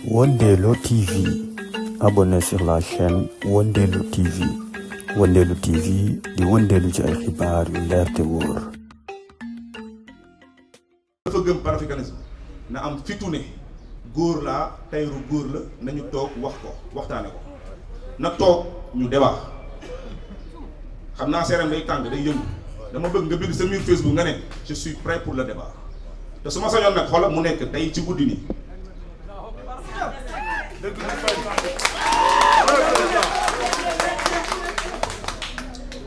Wondelo TV. Abonnez sur la chaîne Wondelo TV. Wondelo TV di wondelu ci ay xibaar yu leer te wóor. dafa gëm panafricanisme na am fitu ne góor laa Tahirou góor la nañu toog wax ko waxtaane ko na toog ñu débat xam naa seeram day tàng day yëngu dama bëgg nga bind sa mur Facebook nga ne je suis prêt pour le débat te su ma sañoon nag xoolal mu nekk tey ci guddi nii.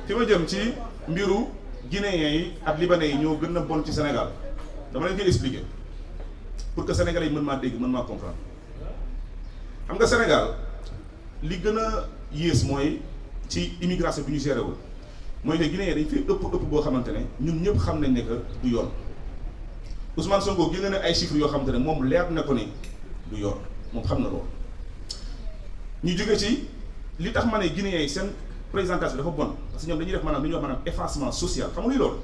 fi ma jëm ci mbiru guinéens yi ak libanais yi ñoo gën a bon ci Sénégal dama leen koy expliquer pour que sénégalais yi mën maa dégg mën maa comprendre xam nga Sénégal li gën a yées mooy ci immigration bi ñu géré wul mooy que guinéens yi dañ fi ëpp boo xamante ne ñun ñëpp xam nañ ne que du yoon Ousmane Sonko génne na ay chiffres yoo xamante ne moom leer na ko ni du yoon moom xam na loolu ñu jóge ci li tax ma ne guinéens yi seen présentation dafa bon parce que ñoom dañuy def maanaam li ñuy wax maanaam effacement social xam nga luy loolu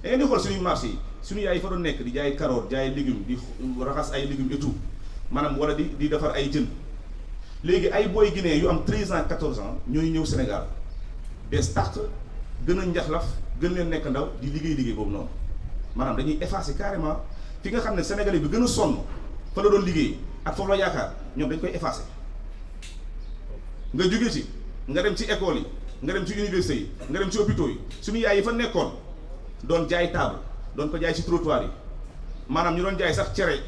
da ngeen di xool suñuy marché yi suñu yaay yi fa doon nekk di jaay carotte jaay légumes di raxas ay légumes et tout maanaam wala di defar ay jën léegi ay booy guinéen yu am 13 ans 14 ans ñooy ñëw Sénégal bees tàq gën a njaxlaf gën leen nekk ndaw di liggéey boobu noonu maanaam dañuy effacer carrément fi nga xam ne sénégalais bi gën a sonn fa la doon liggéey ak foofu la yaakaar ñoom dañ koy effacer nga jóge ci nga dem ci école yi nga dem ci université yi nga dem ci hôpitaux yi suñu yaay yi fa nekkoon doon jaay table doon ko jaay ci trottoir yi maanaam ñu doon jaay sax cere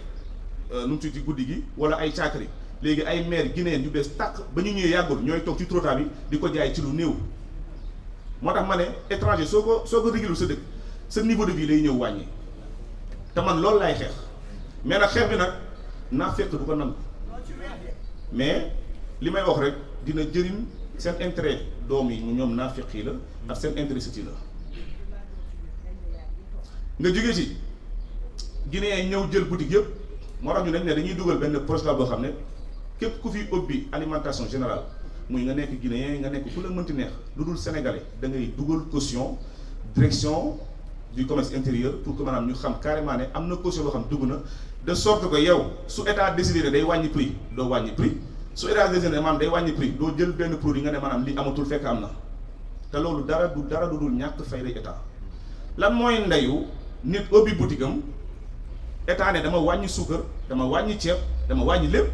nu mu tuuti guddi gi wala ay caakri léegi ay maire guinéen yu bees tàq ba ñu ñëwee yàggul ñooy toog ci trottoir bi di ko jaay ci lu néew moo tax ma ne étranger soo ko régulul sa dëkk sa niveau de vie lay ñëw wàññi te man loolu laay xeex mais nag xeex bi nag naa fekk du ko nangu mais li may wax rek dina jëriñ seen intérêt doom yi ñoom naa fekk yi la ak seen intérêt sët yi la nga jógee ci Guinéen yi ñëw jël boutique yëpp moo tax ñu ne dañuy dugal benn projet boo xam ne képp ku fi ubbi alimentation générale muy nga nekk Guinéen nga nekk ku la mënti neex lu dul sénégalais da ngay dugal caution direction du commerce intérieur pour que maanaam ñu xam carrément ne am na caution boo xam dugg na de sorte que yow su état décidé ne day wàññi prix doo wàññi prix su état décidé ne maanaam day wàññi prix doo jël benn produit nga ne maanaam li amatul fekk am na te loolu dara du dul ñàkk fayda état lan mooy ndeyu nit ubbi boutique am état ne dama wàññi suukar dama wàññi ceeb dama wàññi lépp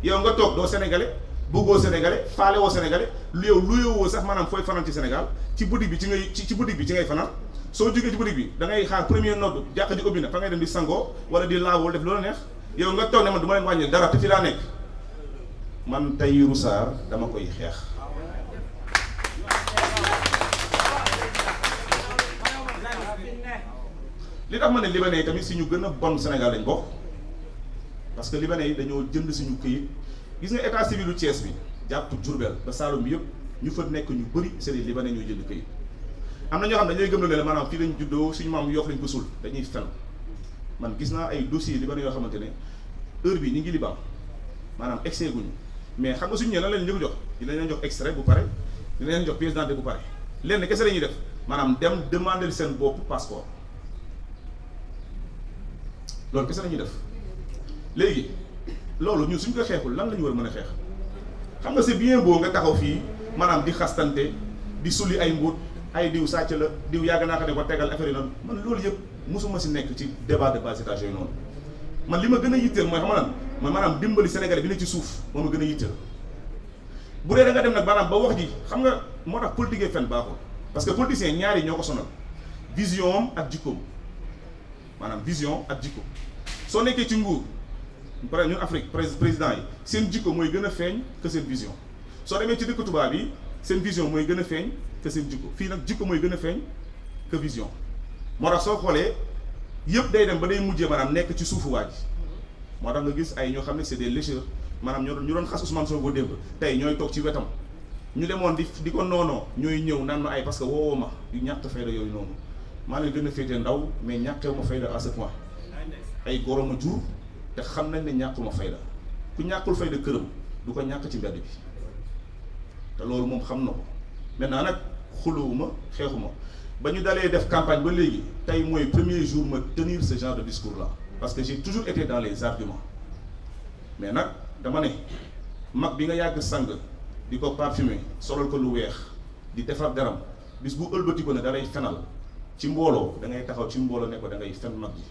yow nga toog doo sénégalais bëggoo sénégalais faale woo sénégalais lu yow luyoo sax maanaam fooy fanaan ci Sénégal ci boutique bi ci boutique bi ci ngay fanaan soo jógee ci boutique bi da ngay xaar premier nodd jàkk ji ubbi na fa ngay dem di sangoo wala di laawol def loola neex yow nga toog ne man du ma leen wàññi dara te fi laa nekk man Tahirou Sarr dama koy xeex li tax ma ne libanais yi tamit si ñu gën a bon Sénégal lañ bokk parce que libanais yi dañoo jënd suñu këyit gis nga état civil u Thiès bi jàpp Diourbel ba Saloum bi yëpp ñu fa nekk ñu bëri c'est des libanais ñoo jënd këyit am na ñoo xam ne dañuy gëm la maanaam fii lañ juddoo suñu maam yoof lañ ko sul dañuy fen man gis naa ay dossiers libanais yoo xamante ne heure bi ñu ngi Liban maanaam excès guñu mais xam nga suñu ñëwee lan lañ leen jox dinañ leen jox extrait bu pare dinañ leen jox pièce d'identité bu pare lenn kese lañuy def maanaam dem demander seen bopp passeport loolu kese lañuy def léegi loolu ñun suñ ko xeexul lan la ñu war a mën a xeex xam nga c'est bien beau nga taxaw fii maanaam di xastante di sulli ay mbuut ay diw sàcc la diw yàgg naa ko ne ko tegal affaire yi noonu man loolu yëpp mosuma si nekk ci débat de bas étage yooyu noonu man li ma gën a yitteel mooy xam nga man maanaam dimbali sénégalais bi ne ci suuf moo ma gën a yitteel bu dee da nga dem nag maanaam ba wax ji xam nga moo tax politique fen baaxul parce que politicien ñaar yi ñoo ko sonal vision am ak jikkoom maanaam vision ak jikko soo nekkee ci nguur par exemple ñun Afrique président yi seen jikko mooy gën a feeñ que seen vision soo demee ci dëkk tubaab yi seen vision mooy gën a feeñ que seen jikko fii nag jikko mooy gën a feeñ que vision moo tax soo xoolee yëpp day dem ba day mujjee maanaam nekk ci suufu waa ji moo tax nga gis ay ñoo xam ne c'est des lécheurs maanaam ñu doon xas Ousmane Sonko démb tey ñooy toog ci wetam ñu demoon di ko noonoo ñooy ñëw naan ma ay parce que woowoo ma yu ñàkk fayda yooyu noonu maa leen gën a féetee ndaw mais ñàkkeewu ma fayda à ce point ay goro ma jur te xam nañ ne ñàkkul ma fayda ku ñàkkul fayda këram du ko ñàkk ci mbedd bi te loolu moom xam na ko maintenant nag xuluwuma xeexuma ba ñu dalee def campagne ba léegi tey mooy premier jour ma tenir ce genre de discours là parce que j'ai toujours été dans les arguments mais nag dama ne mag bi nga yàgg sang di ko parfumé solal ko lu weex di defar deram bis bu ëlbati ko ne da lay fenal ci mbooloo da ngay taxaw ci mbooloo ne ko da ngay fen mag ji.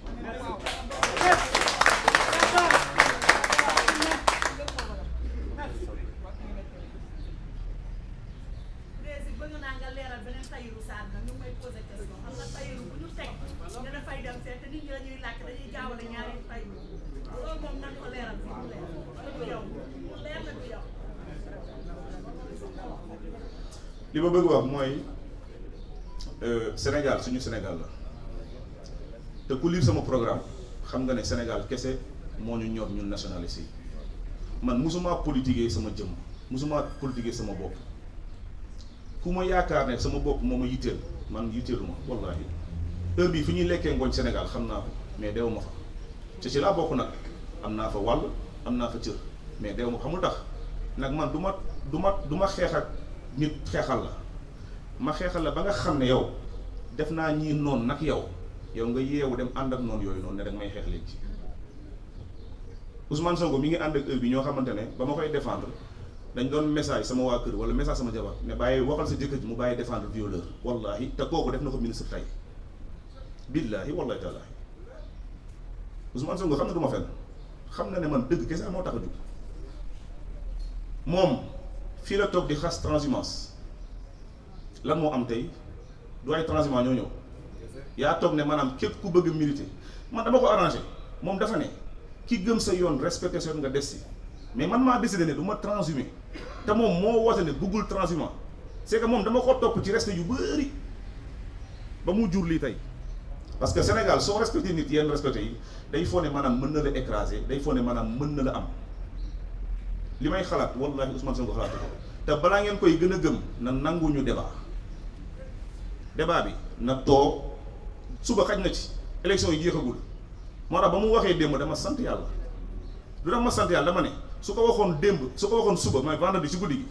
li ma bëgg wax mooy Sénégal suñu Sénégal la te ku lire sama programme xam nga ne Sénégal kese moo ñu ñor ñun nationalistes yi man musuma politiquer sama jëm musuma politiquer sama bopp ku ma yaakaar ne sama bopp moo ma yitteel man yitteelu ma wallaahi heure bii fi ñuy lekkee ngooñ Sénégal xam naa ko mais deewu ma fa te ci laa bokk nag am naa fa wàll am naa fa cër mais deewu ma fa xamul tax nag man du ma xeex ak nit xeexal la ma xeexal la ba nga xam ne yow def naa ñii noonu nag yow nga yeewu dem ànd ak noonu yooyu noonu ne rek may xeex léegi Ousmane Sonko mi ngi ànd ak heure bi ñoo xamante ne ba ma koy défendre dañ doon message sama waa kër wala message sama jabar ne bàyyi waxal sa jëkkër ji mu bàyyi défendre violeur wallahi te kooku def na ko ministre tey billahi wallahi taala Ousmane Sonko xam na du ma fenn xam na ne man dëgg kese moo tax a jug moom fii la toog di xas transhumance lan moo am tey du ay transhumance ñoo ñëw yaa toog ne maanaam képp ku bëgg militer man dama ko arrangé moom dafa ne ki gëm sa yoon respecté sa yoon nga des si mais man maa décidé ne du ma transhumé te moom moo woote ne bëggul transhumant c'est que moom dama ko topp ci respect yu bëri ba mu jur lii tey parce que Sénégal soo respecté nit yenn respecté yi day foo ne maanaam mën na la écraser day foo ne maanaam mën na la am li may xalaat wallahi Ousmane Sonko xalaat ko te balaa ngeen koy gën a gëm na nanguñu débat bi na toog suba xaj na ci élection yi jeexagul moo tax ba mu waxee démb dama sant yàlla du tax ma sant yàlla dama ne su ko waxoon démb su ko waxoon suba mooy vendredi ci guddi gi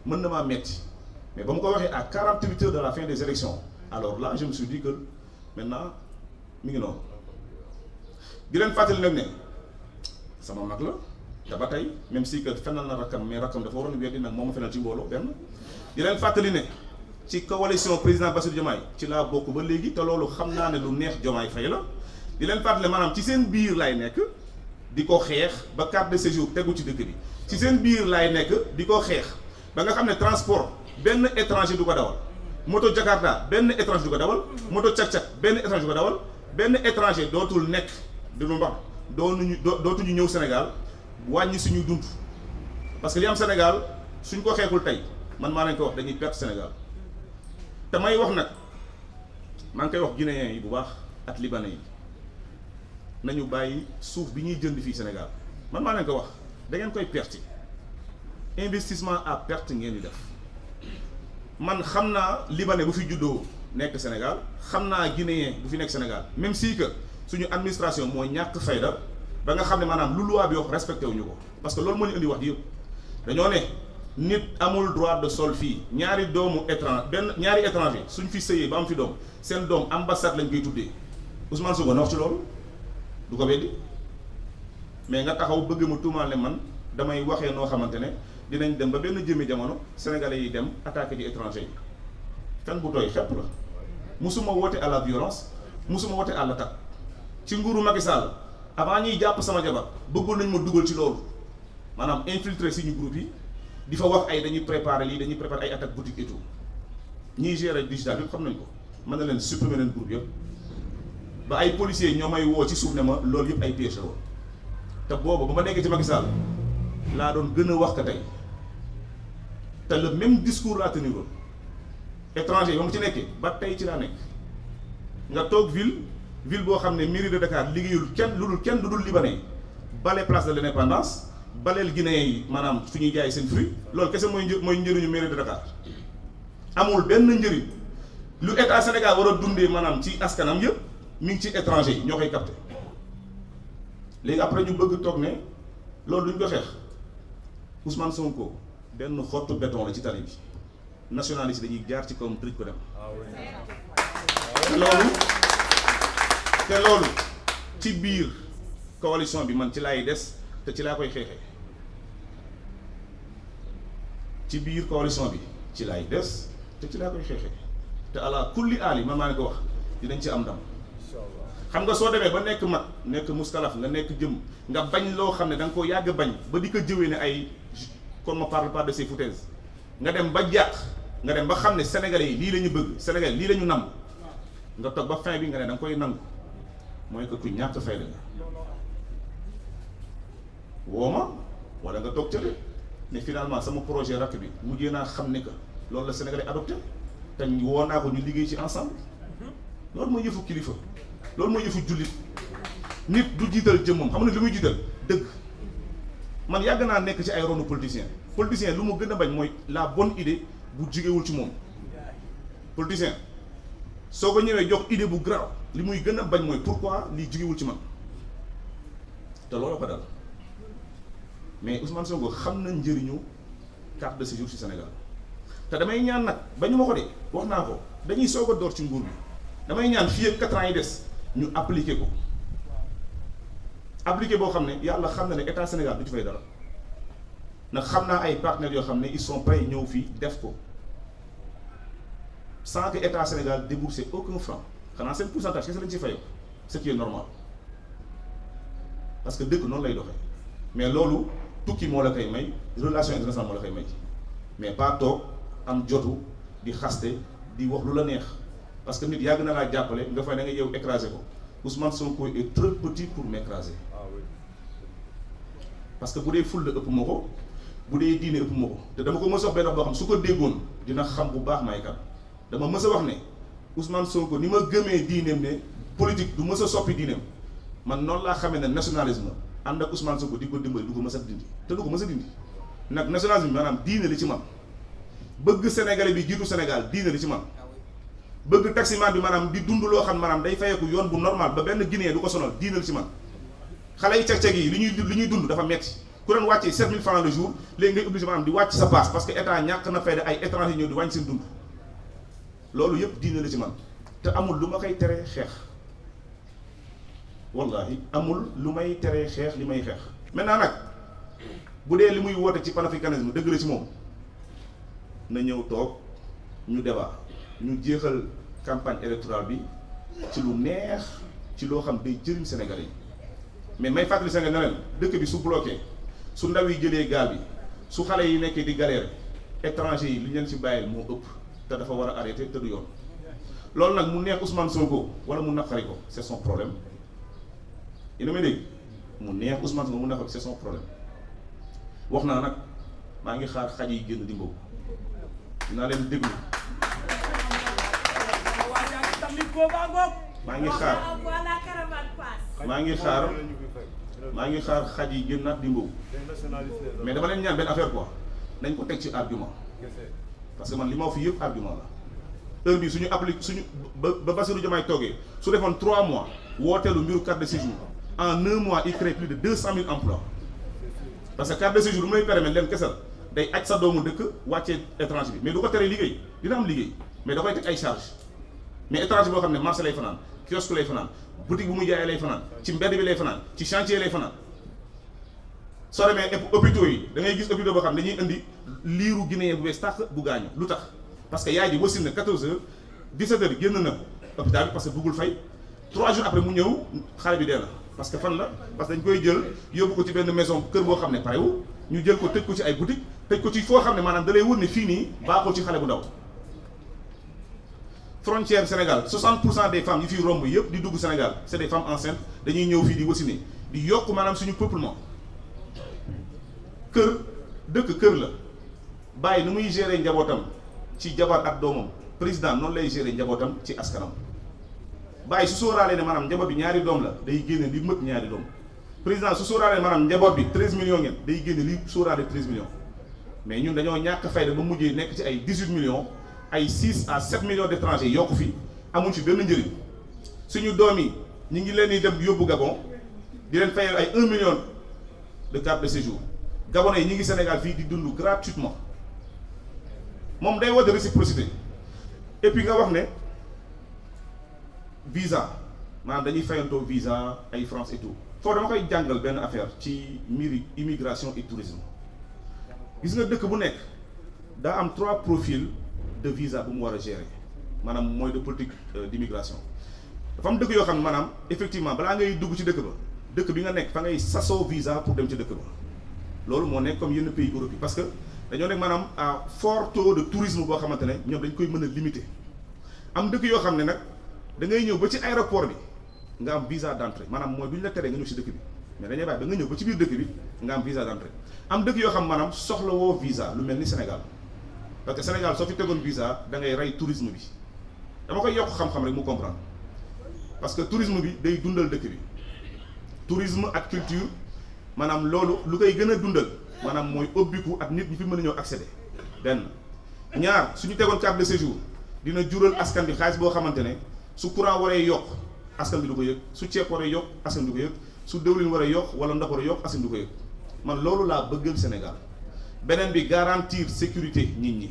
mën na maa metti mais ba mu ko waxee à 48 heures de la fin des élections alors là je me suis dit que maintenant mi ngi noonu di leen fàttali nag ne sama mag la te ba tey même si que fenal na rakkam mais rakkam dafa waroon weddi nag moo ma fenal ci mbooloo benn di leen fàttali ne ci coalition président Bassirou Diomaye ci laa bokk ba léegi te loolu xam naa ne lu neex Diomaye Faye la di leen fàttali maanaam ci seen biir laay nekk di ko xeex ba carte de séjour tegu ci dëkk bi ci seen biir laay nekk di ko xeex ba nga xam ne transport benn étranger du ko dawal moto Jakarta benn étranger du ko dawal moto cak-cak benn étranger du ko dawal benn étranger dootul nekk di lu mbax dootuñu ñëw Sénégal wàññi suñu dund parce que li am Sénégal suñ ko xeexul tey man maa leen ko wax dañuy perte Sénégal te may wax nag maa ngi koy wax guinéens yi bu baax ak libanais yi nañu bàyyi suuf bi ñuy jënd fii Sénégal man maa leen ko wax da ngeen koy perte investissement à perte ngeen di def man xam naa libanais bu fi juddoo nekk Sénégal xam naa guinéen bu fi nekk Sénégal même si que suñu administration moo ñàkk fayda ba nga xam ne maanaam lu loi bi wax respecté wuñu ko parce que loolu moo ñu indi wax di yëpp dañoo ne nit amul droit de sol fii ñaari étranger suñ fi sëyee ba am fi doom seen doom ambassade lañ koy tuddee Ousmane Sonko na wax ci loolu du ko weddi mais nga taxaw bëgg ma tuumaal ne man damay waxee noo xamante ne dinañ dem ba benn jëmmi jamono sénégalais yi dem attaqué ci étranger yi fen bu tooy xepp la musuma woote à la violence musuma woote à l'attaque ci nguuru Macky Sall avant ñuy jàpp sama jabar bëggoon nañ ma dugal ci loolu maanaam infiltrer suñu groupe yi di fa wax ay dañuy préparer lii dañuy préparer ay attaque boutique et tout ñiy gérer digital yëpp xam nañ ko mën na leen supprimer leen groupe yëpp ba ay policiers ñoo may woo ci suuf ne ma loolu yëpp ay piège la woon te boobu ba ma nekkee ci Macky Sall laa doon gën a wax ka tey te le même discours laa tenir woon étranger ba mu ci nekkee ba tey ci laa nekk nga toog ville boo xam ne mairie de Dakar liggéeyul kenn lu dul libanais bale place de l'indépendance baleel guinéen yi maanaam fi ñuy jaay seen fruit loolu kese mooy njëriñu mairie de Dakar amul benn njëriñ lu état Sénégal war a dundee maanaam ci askanam yëpp mi ngi ci étranger yi ñoo koy capté léegi après ñu bëgg toog ne loolu duñ ko xeex Ousmane Sonko benn xottu béton la ci tali bi nationaliste dañuy jaar ci kawam tëj ko dem te loolu ci biir coalition bi man ci laay des te ci laa koy xeexee ci biir coalition bi ci laay des te ci laa koy xeexee te ala kulli aali man maa ne ko wax dinañ ci am ndam. xam nga soo demee ba nekk mag nekk muskalaf nga nekk jëm nga bañ loo xam ne da nga koo yàgg bañ ba di ko jëwee ne ay kon ma parle pas de ces foutaises nga dem ba jàq nga dem ba xam ne sénégalais yi lii la ñu bëgg sénégalais lii la ñu nangu nga toog ba fin bi nga ne da nga koy nangu mooy que ku ñàkk fayda nga woo ma wala nga toog cële ne finalement sama projet rakk bi mujjee naa xam ne que loolu la sénégalais adopté te woo naa ko ñu liggéey ci ensemble loolu mooy yëfu kilifa. loolu mooy yëfu jullit nit du jiital jëmmam xam ne li muy jiital dëgg man yàgg naa nekk ci ay ronu politicien lu mu gën a bañ mooy la bonne idée bu jugewul ci moom politicien soo ko ñëwee jox idée bu grave li muy gën a bañ mooy pourquoi lii jugewul ci man te loolu ko dal mais Ousmane Sonko xam na njëriñu carte de séjour ci Sénégal te damay ñaan nag bañu ma ko de wax naa ko dañuy soog a door ci nguur bi damay ñaan fii ak 4 ans yi des ñu appliqué ko appliqué boo xam ne yàlla xam na ne état Sénégal du ci fay dara nag xam naa ay partenaires yoo xam ne ils sont prêts ñëw fii def ko sans que état Sénégal débourse aucun franc xanaa seen pourcentage kese lañ ci fayoo ce qui est normal parce que dëkk noonu lay doxee mais loolu tukki moo la koy may relation internationale moo la koy may mais pas toog am jotu di xaste di wax lu la neex. parce que nit yàgg na laa jàppale nga fay da nga yow écraser ko Ousmane Sonko est trop petit pour m'écraser parce que bu dee ful la ëpp ma ko bu dee diine ëpp ma ko te dama ko mës a wax benn wax boo xam su ko déggoon dina xam bu baax may kan dama mës a wax ne Ousmane Sonko ni ma gëmee diineem ne politique du mës a soppi diineem man noonu laa xamee ne nationalisme ànd ak Ousmane Sonko di ko dimbali du ko mës a dindi te du ko mës a dindi nag nationalisme bi maanaam diine li ci man bëgg Sénégalais bi jiitu Sénégal diine li ci man. bëgg taximan bi maanaam di dund loo xam maanaam day fayeeku yoon bu normal ba benn Guinéen du ko sonal diinal ci man xale yi ceg-ceg yi li ñuy dund dafa metti ku doon wàccee 7000 francs le jour léegi ngay obligé maanaam di wàcc sa passe parce que état ñàkk na fayda ay étranger ñëw di wàññi seen dund loolu yëpp diinal ci man te amul lu ma koy teree xeex wallahi amul lu may teree xeex li may xeex maintenant nag bu dee li muy woote ci panafricanisme dëgg la ci moom na ñëw toog ñu débat ñu jeexal campagne électorale bi ci lu neex ci loo xam day jëriñ Sénégalais yi mais may fàttali Sénégal ne leen dëkk bi su bloqué su ndaw yi jëlee gaal bi su xale yi nekkee di galère étranger yi li ñu leen ci bàyyil moo ëpp te dafa war a arrêté te du yoon loolu nag mu neex Ousmane Sonko wala mu naqari ko c'est son problème yéen a may dégg mu neex Ousmane Sonko mu naqari ko c'est son problème wax naa nag maa ngi xaar xaj yi génn di mbow dinaa leen déglu. maa ngi xaar xaj yi génnaat di mbow mais dama leen ñaan benn affaire quoi nañ ko teg ci argument parce que man li ma wax fii yëpp argument la heure bi suñu applique suñu ba Bassirou Diomaye toogee su defoon 3 mois wooteelu mbiru carte de séjour en 1 mois il crée plus de 200 000 emplois parce que carte de séjour lu mu lay permettre leen kesal day aj sa doomu dëkk wàccee étranger bi mais du ko teree liggéey dina am liggéey mais da koy teg ay charge mais étranger boo xam ne marché lay fanaan kiosque lay fanaan boutique bu muy jaayee lay fanaan ci mbedd bi lay fanaan ci chantier lay fanaan soo demee hôpitaux yi da ngay gis hôpitaux boo xam ne dañuy indi liiru guinéen bu bees tàq bu gaañu lu tax parce que yaay ji wasin na 14h 17h génn na hôpital bi parce que bëggul fay 3 jours après mu ñëw xale bi dee na parce que fan la parce que dañ koy jël yóbbu ko ci benn maison kër boo xam ne parewu ñu jël ko tëj ko ci ay boutique tëj ko ci foo xam ne maanaam da lay wër ne fii nii baaxul ci xale bu ndaw frontière Sénégal 60% des femmes yi fiy romb yëpp di dugg Sénégal c'est des femmes enceintes dañuy ñëw fii di wasine di yokk maanaam suñu peuplement kër dëkk kër la bàyyi nu muy gérer njabootam ci jabar ak doomam président noonu lay gérer njabootam ci askanam bàyyi su sóoraalee ne maanaam njaboot bi ñaari doom la day génne li mët ñaari doom président su sóoraalee maanaam njaboot bi 13 millions ngeen day génne li sóoraale 13 millions mais ñun dañoo ñàkk fayda ba mujjee nekk ci ay 18 millions ay 6 à 7 millions d'étrangers yokku fi amuñ fi benn njëriñ suñu doom yi ñu ngi leen di dem yóbbu Gabon di leen fayal ay 1 million de carte de séjour Gabonais yi ñu ngi Sénégal fii di dund gratuitement moom day woote réciprocité et puis nga wax ne visa maanaam dañuy fayantoo visa ay France et tout foofu dama koy jàngal benn affaire ci mbiri immigration et tourisme gis nga dëkk bu nekk daa am 3 profils de visa bu mu war a gérer maanaam mooy de politique d'immigration dafa am dëkk yoo xam ne maanaam effectivement balaa ngay dugg ci dëkk bi nga nekk fa ngay sasoo visa pour dem ci dëkk ba loolu moo nekk comme yenn pays Europe yi parce que dañoo nekk maanaam à fort taux de tourisme boo xamante ne ñoom dañ koy mën a limiter am dëkk yoo xam ne nag da ngay ñëw ba ci aéroport bi nga am visa d'entrée maanaam mooy du ñu la teree nga ñëw ci dëkk bi mais dañuy bàyyi ba nga ñëw ba ci biir dëkk bi nga am visa d'entrée am dëkk yoo xam maanaam soxla woo visa lu mel ni Sénégal parce que Sénégal soo fi tegoon visa da ngay rey tourisme bi dama koy yokk xam-xam rek mu comprendre parce que tourisme bi day dundal dëkk bi tourisme ak culture maanaam loolu lu koy gën a dundal maanaam mooy ubbiku ak nit ñi fi mën a ñëw accéder benn ñaar suñu tegoon carte de séjour dina jural askan bi xaalis boo xamante ne su courant waree yokk askan bi du ko yëg su ceeb waree yokk askan bi du ko yëg su dëwlin waree yokk wala ndox waree yokk askan bi du ko yëg man loolu laa bëggal Sénégal beneen bi garantir sécurité nit ñi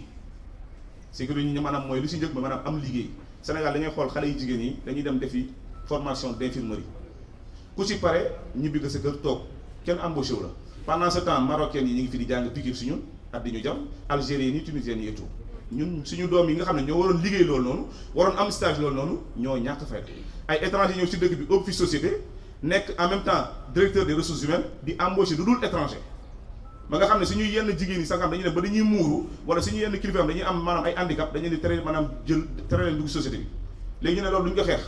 sécurité nit ñi maanaam mooy lu si njëkk ba maanaam am liggéey Sénégal dañuy xool xale yu jigéen yi dañuy dem defi formation d'infirmerie ku ci pare ñibbi nga sa kër toog kenn embauché wu la pendant ce temps marocains yi ñu ngi fi di jàng piqûre si ñun ak di ñu jam algériens yi tunisiens yi et tout ñun suñu doom yi nga xam ne ñoo waroon liggéey loolu noonu waroon am stage loolu noonu ñoo ñàkk fay ay étrangers ñëw ci dëkk bi ëpp fi société nekk en même temps directeur des ressources humaines di embauché lu dul étranger ba nga xam ne suñuy yenn jigéen yi sax xam dañuy dem ba dañuy muuru wala suñu yenn kilifa am dañuy am maanaam ay handicap dañu leen di tere maanaam tere leen dugg société bi léegi ñu ne loolu duñ ko xeex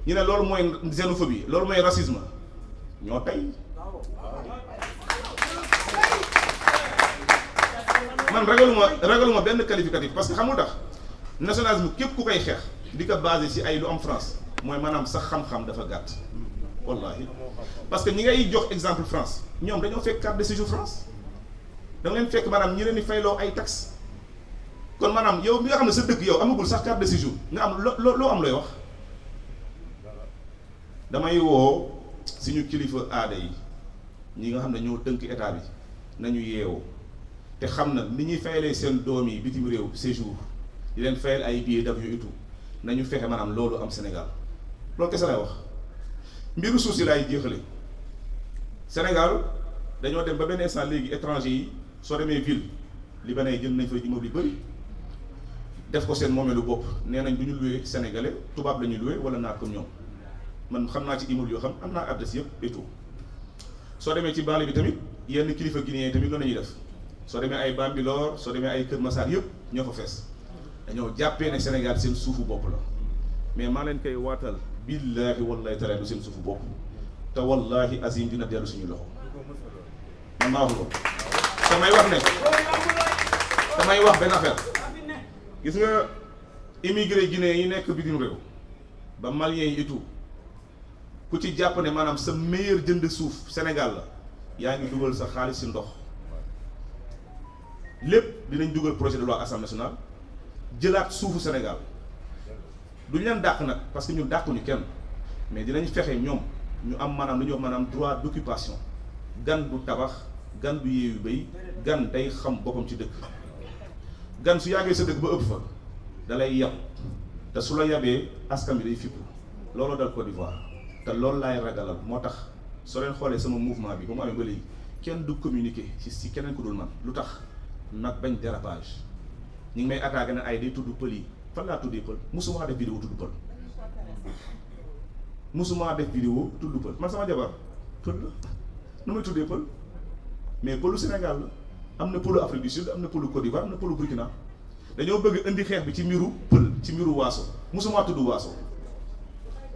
ñu ne loolu mooy xénophobie loolu mooy racisme ñoo tey man ragaluma benn qualificatif parce que xamul tax nationalisme képp ku koy xeex di ko basé ci ay lu am France mooy maanaam sax xam-xam dafa gàtt wallahi parce que ñi ngay jox exemple France ñoom dañoo fekk carte de séjour France da nga leen fekk maanaam ñi leen di fayloo ay taxes kon maanaam yow mi nga xam ne sa dëkk yow amagul sax carte de séjour nga am loo am looy wax damay woo suñu kilifa aada yi ñi nga xam ne ñoo tënk état bi nañu yeewoo te xam na ni ñuy fayalee seen doom yi bitim réew séjour di leen fayal ay billets d'avion et tout nañu fexe maanaam loolu am Sénégal loolu kese lay wax mbiru suuf si laay jeexale Sénégal dañoo dem ba benn instant léegi étranger yi soo demee ville libanais jënd nañ fa immeuble yu bëri def ko seen moomeelu bopp nee nañ du ñu loué sénégalais tubaab la ñuy loué wala naar comme ñoom man xam naa ci immeuble yoo xam am naa adresse yëpp et tout soo demee ci banlieue bi tamit yenn kilifa guinéen yi tamit loolu la ñuy def soo demee ay Bambilor soo demee ay Kër Massar yëpp ñoo fa fees dañoo jàppee ne Sénégal seen suufu bopp la mais maa leen koy waatal billaahi wallahi taala du seen suufu bopp te wallahi azim dina dellu suñu loxo man maa wax ko damay wax benn affaire gis nga immigré guinéen yi nekk bitim réew ba malien yi et tout ku ci jàpp ne maanaam sa meilleur jënd suuf Sénégal la yaa ngi dugal sa xaalis si ndox lépp dinañ dugal projet de loi Assemblée nationale jëlaat suufu Sénégal duñ leen dàq nag parce que ñun dàquñu kenn mais dinañ fexe ñoom ñu am maanaam lu ñuy wax maanaam droit d'occupation gan du tabax gan du yeewu béy gan day xam boppam ci dëkk gan su yàggee sa dëkk ba ëpp fa da lay yab te su la yabee askan bi day fippu looloo dal Côte d'Ivoire te loolu laay ragalal moo tax soo leen xoolee sama mouvement bi ba mu amee ba léegi kenn du communiquer ci keneen ku dul man lu tax nag bañ dérapage ñu ngi may attaqué ne ay day tudd pël yi fan laa tuddee pël musuma def vidéo tudd pël musuma def vidéo tudd pël man sama jabar pël la nu may tuddee pël mais pëlu Sénégal la am na pëlu Afrique du Sud am na pëlu Côte d'Ivoire am na pëlu Burkina dañoo bëgg indi xeex bi ci mbiru pël ci mbiru waaso musuma tudd waaso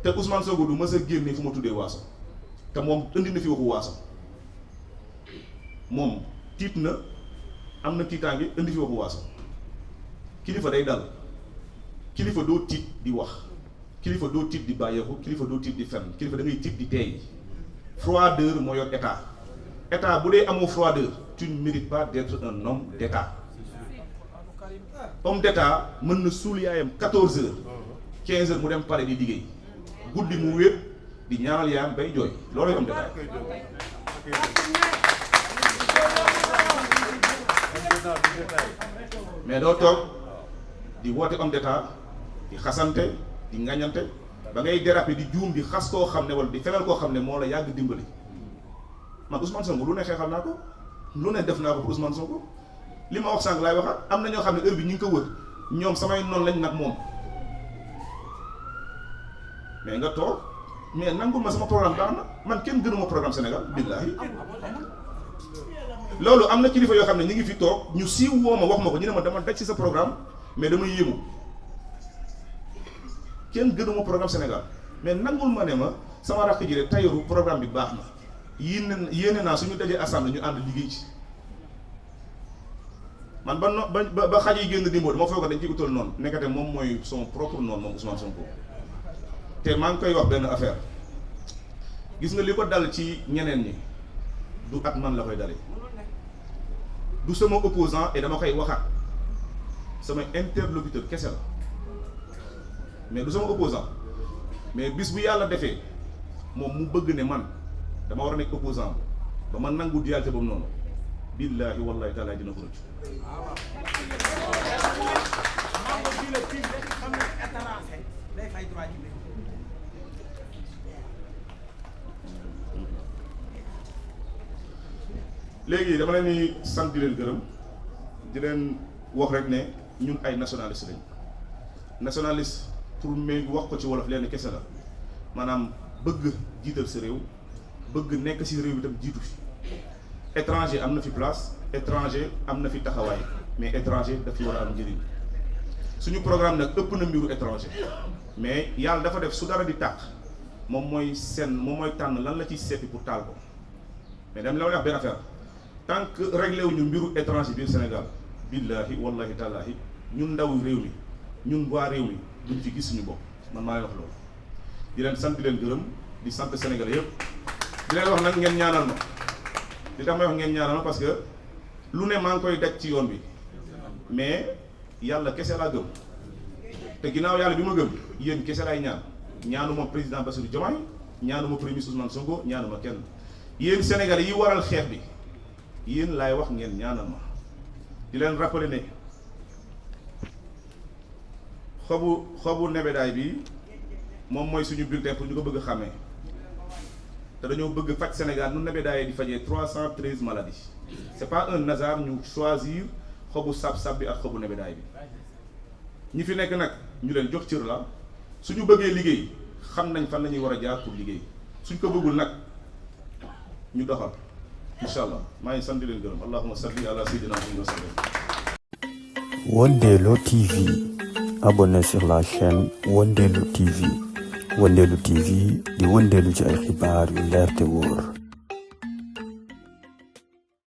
te Ousmane Sonko du mës a génne fu ma tuddee waaso te moom indi na fi waxu waaso moom tiit na am na tiitaange indi fi waxu waaso kilifa day dal kilifa doo tiit di wax kilifa doo tiit di bàyyeeku kilifa doo tiit di fenn kilifa da ngay tiit di teey froideur moo yor état bu dee amoo froideur tu ne mérites pas d'être un homme d'état homme d'état mën na suul yaayam 14 heures 15 heures mu dem pare di liggéey guddi mu wéet di ñaanal yaayam bay jooy loolu homme d'état mais doo toog di woote homme d'état di xasante di ngañante ba ngay déraper di juum di xas koo xam ne wala di fenal koo xam ne moo la yàgg dimbali man Ousmane Sonko lu ne xeexal naa ko lu ne def naa ko pour Ousmane Sonko li ma wax sànq laay waxaat am na ñoo xam ne heure bi ñu ngi ko wër ñoom samay noonu lañ nag moom mais nga toog mais nangul ma sama programme baax na man kenn gënuma programme Sénégal billaahi loolu am na kilifa yoo xam ne ñu ngi fi toog ñu siiw woo ma wax ma ko ñu ne ma dama daj ci sa programme mais dama yéemu kenn gënuma programme Sénégal mais nangul ma ne ma sama rakk ji de tayoru programme bi baax na yéene naa suñu dajee assemblée ñu ànd liggéey ci man ba xaj yi génn dimboo dama foog dañ ciy utal noonu nekkate moom mooy son propre noonu moom Ousmane Sonko te maa ngi koy wax benn affaire gis nga li ko dal ci ñeneen ñi du at man la koy dale du sama opposant et dama koy waxaat sama interlocuteur kese la mais du sama opposant mais bis bu yàlla defee moom mu bëgg ne man dama war a nekk opposant ba man nangu dualité boobu noonu billaahi wallaahi taala dina ko rëcc léegi dama leen di sant di leen gërëm di leen wax rek ne ñun ay nationaliste lañ nationaliste pour méngi wax ko ci wolof leen kese la maanaam bëgg jiital sa réew bëgg nekk si réew itam jiitu fi étranger am na fi place étranger am na fi taxawaay mais étranger daf fi war a am njëriñ suñu programme nag ëpp na mbiru étranger mais yàlla dafa def su dara di tàq moom mooy tànn lan la ciy seppi pour taal ko mais dam la wax benn affaire tant que réglé wuñu mbiru étranger biir Sénégal billahi wallahi tallahi ñun ndaw réew mi ñun waa réew mi duñ ci gis suñu bopp man maa leen wax loolu di leen sant di leen gërëm di sant Sénégalais yëpp di leen wax nag ngeen ñaanal ma li tax may wax ngeen ñaanal ma parce que lu ne maa ngi koy daj ci yoon bi mais yàlla kese laa gëm te ginnaaw yàlla bi ma gëm yéen kese laay ñaanuma président Bassirou Diomaye ñaanuma premier ministre Ousmane Sonko ñaanuma kenn yéen Sénégalais yi waral xeex bi yéen laay wax ngeen ñaanal ma di leen rappeler ne xobu nebedaay bi moom mooy suñu bulletin pour ñu ko bëgg a xàmmee te dañoo bëgg faj Sénégal nu nebedaay di fajee 313 maladies c'est pas un hasard ñu choisir xobu sab-sab bi ak xobu nebedaay bi ñi fi nekk nag ñu leen jox cër la suñu bëggee liggéey xam nañ fan la ñuy war a jaar pour liggéey suñ ko bëggul nag ñu doxal incha allah maa ngi sant di leen gërëm allahumma salli ala sayyidina Muhammad wa sallam. Wondelo TV, abonnez sur la chaîne Wondelo TV. Wondelo TV di wëndeelu ci ay xibaar yu leer te wóor.